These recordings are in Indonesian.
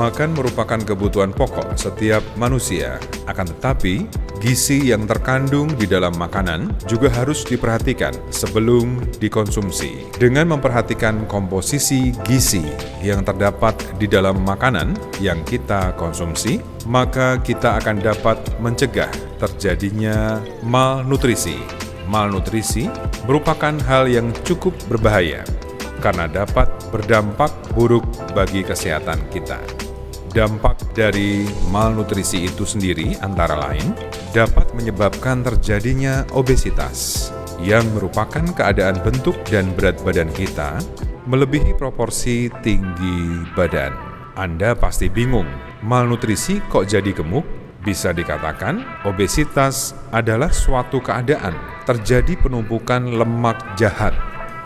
Makan merupakan kebutuhan pokok setiap manusia. Akan tetapi, gizi yang terkandung di dalam makanan juga harus diperhatikan sebelum dikonsumsi. Dengan memperhatikan komposisi gizi yang terdapat di dalam makanan yang kita konsumsi, maka kita akan dapat mencegah terjadinya malnutrisi. Malnutrisi merupakan hal yang cukup berbahaya karena dapat berdampak buruk bagi kesehatan kita. Dampak dari malnutrisi itu sendiri antara lain dapat menyebabkan terjadinya obesitas, yang merupakan keadaan bentuk dan berat badan kita melebihi proporsi tinggi badan. Anda pasti bingung, malnutrisi kok jadi gemuk? Bisa dikatakan, obesitas adalah suatu keadaan terjadi penumpukan lemak jahat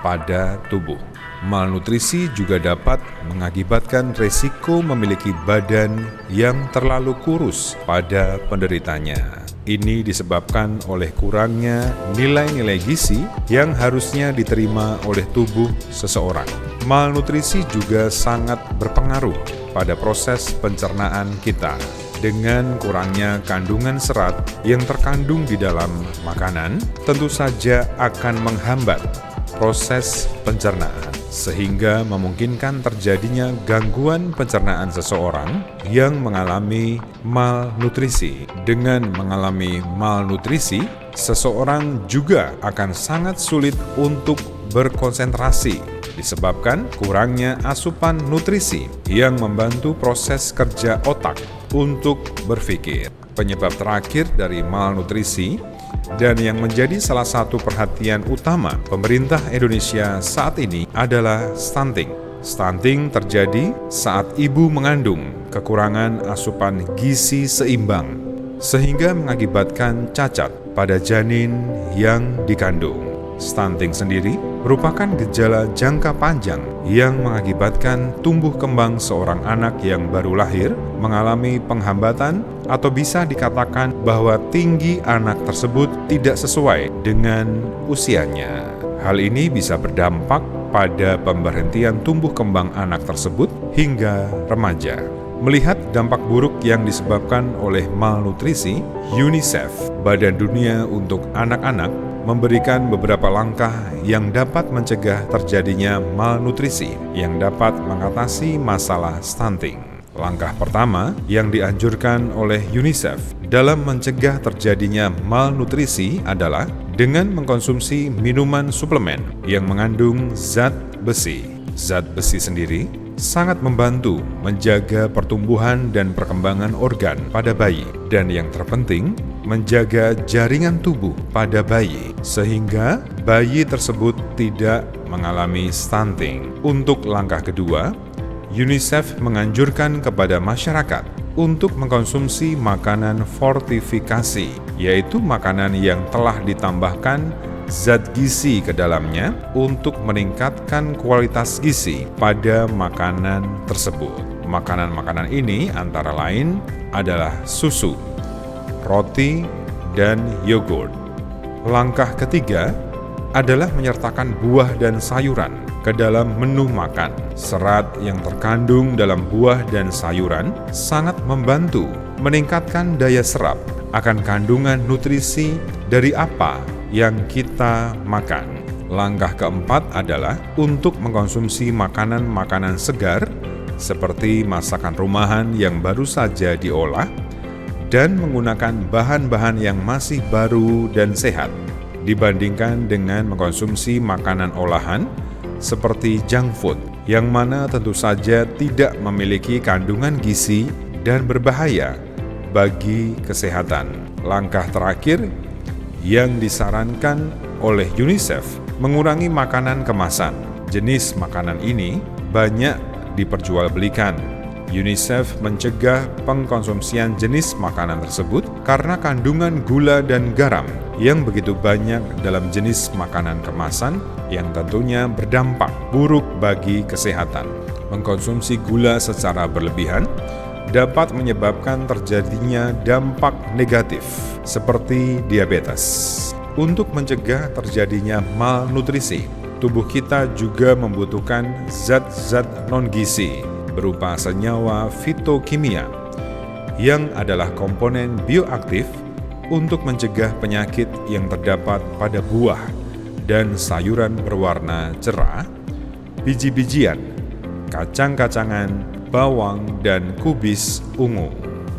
pada tubuh. Malnutrisi juga dapat mengakibatkan resiko memiliki badan yang terlalu kurus pada penderitanya. Ini disebabkan oleh kurangnya nilai-nilai gizi yang harusnya diterima oleh tubuh seseorang. Malnutrisi juga sangat berpengaruh pada proses pencernaan kita. Dengan kurangnya kandungan serat yang terkandung di dalam makanan, tentu saja akan menghambat proses pencernaan, sehingga memungkinkan terjadinya gangguan pencernaan seseorang yang mengalami malnutrisi. Dengan mengalami malnutrisi, seseorang juga akan sangat sulit untuk berkonsentrasi, disebabkan kurangnya asupan nutrisi yang membantu proses kerja otak untuk berpikir. Penyebab terakhir dari malnutrisi dan yang menjadi salah satu perhatian utama pemerintah Indonesia saat ini adalah stunting. Stunting terjadi saat ibu mengandung kekurangan asupan gizi seimbang, sehingga mengakibatkan cacat pada janin yang dikandung. Stunting sendiri merupakan gejala jangka panjang yang mengakibatkan tumbuh kembang seorang anak yang baru lahir mengalami penghambatan, atau bisa dikatakan bahwa tinggi anak tersebut tidak sesuai dengan usianya. Hal ini bisa berdampak pada pemberhentian tumbuh kembang anak tersebut hingga remaja. Melihat dampak buruk yang disebabkan oleh malnutrisi, UNICEF, Badan Dunia untuk Anak-anak, memberikan beberapa langkah yang dapat mencegah terjadinya malnutrisi yang dapat mengatasi masalah stunting. Langkah pertama yang dianjurkan oleh UNICEF dalam mencegah terjadinya malnutrisi adalah dengan mengkonsumsi minuman suplemen yang mengandung zat besi. Zat besi sendiri sangat membantu menjaga pertumbuhan dan perkembangan organ pada bayi, dan yang terpenting, menjaga jaringan tubuh pada bayi, sehingga bayi tersebut tidak mengalami stunting. Untuk langkah kedua, UNICEF menganjurkan kepada masyarakat untuk mengkonsumsi makanan fortifikasi, yaitu makanan yang telah ditambahkan zat gizi ke dalamnya untuk meningkatkan kualitas gizi pada makanan tersebut. Makanan-makanan ini antara lain adalah susu, roti, dan yogurt. Langkah ketiga adalah menyertakan buah dan sayuran ke dalam menu makan. Serat yang terkandung dalam buah dan sayuran sangat membantu meningkatkan daya serap akan kandungan nutrisi dari apa yang kita makan. Langkah keempat adalah untuk mengkonsumsi makanan-makanan segar seperti masakan rumahan yang baru saja diolah dan menggunakan bahan-bahan yang masih baru dan sehat dibandingkan dengan mengkonsumsi makanan olahan seperti junk food yang mana tentu saja tidak memiliki kandungan gizi dan berbahaya bagi kesehatan. Langkah terakhir yang disarankan oleh UNICEF mengurangi makanan kemasan. Jenis makanan ini banyak diperjualbelikan. UNICEF mencegah pengkonsumsian jenis makanan tersebut karena kandungan gula dan garam yang begitu banyak dalam jenis makanan kemasan yang tentunya berdampak buruk bagi kesehatan. Mengkonsumsi gula secara berlebihan dapat menyebabkan terjadinya dampak negatif seperti diabetes. Untuk mencegah terjadinya malnutrisi, tubuh kita juga membutuhkan zat-zat non-gizi berupa senyawa fitokimia yang adalah komponen bioaktif untuk mencegah penyakit yang terdapat pada buah dan sayuran berwarna cerah, biji-bijian, kacang-kacangan, bawang, dan kubis ungu.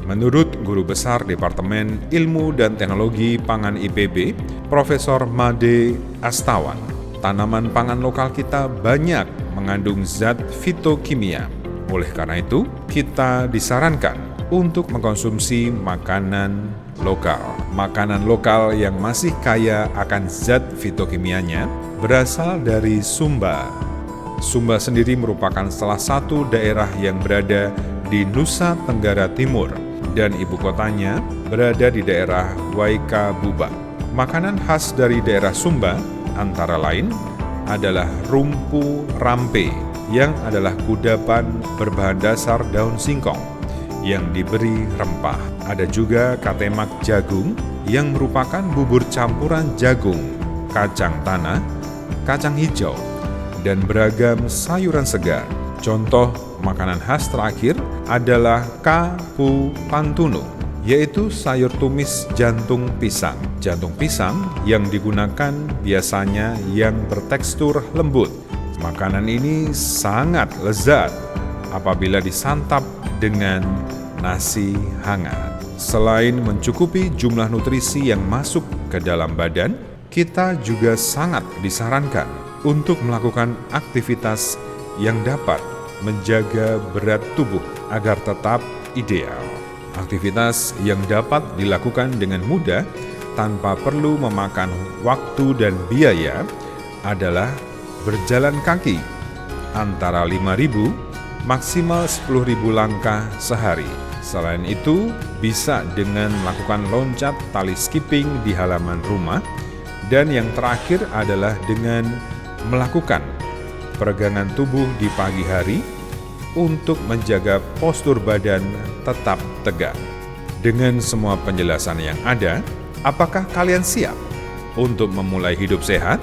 Menurut Guru Besar Departemen Ilmu dan Teknologi Pangan IPB, Profesor Made Astawan, tanaman pangan lokal kita banyak mengandung zat fitokimia. Oleh karena itu, kita disarankan untuk mengkonsumsi makanan lokal. Makanan lokal yang masih kaya akan zat fitokimianya berasal dari Sumba. Sumba sendiri merupakan salah satu daerah yang berada di Nusa Tenggara Timur dan ibu kotanya berada di daerah Waikabubak. Makanan khas dari daerah Sumba antara lain adalah rumpu rampe yang adalah kudapan berbahan dasar daun singkong yang diberi rempah. Ada juga katemak jagung yang merupakan bubur campuran jagung, kacang tanah, kacang hijau, dan beragam sayuran segar. Contoh makanan khas terakhir adalah kapu pantunu, yaitu sayur tumis jantung pisang. Jantung pisang yang digunakan biasanya yang bertekstur lembut. Makanan ini sangat lezat apabila disantap dengan nasi hangat. Selain mencukupi jumlah nutrisi yang masuk ke dalam badan, kita juga sangat disarankan untuk melakukan aktivitas yang dapat menjaga berat tubuh agar tetap ideal. Aktivitas yang dapat dilakukan dengan mudah tanpa perlu memakan waktu dan biaya adalah berjalan kaki antara 5.000 maksimal 10.000 langkah sehari. Selain itu, bisa dengan melakukan loncat tali skipping di halaman rumah. Dan yang terakhir adalah dengan melakukan peregangan tubuh di pagi hari untuk menjaga postur badan tetap tegak. Dengan semua penjelasan yang ada, apakah kalian siap untuk memulai hidup sehat?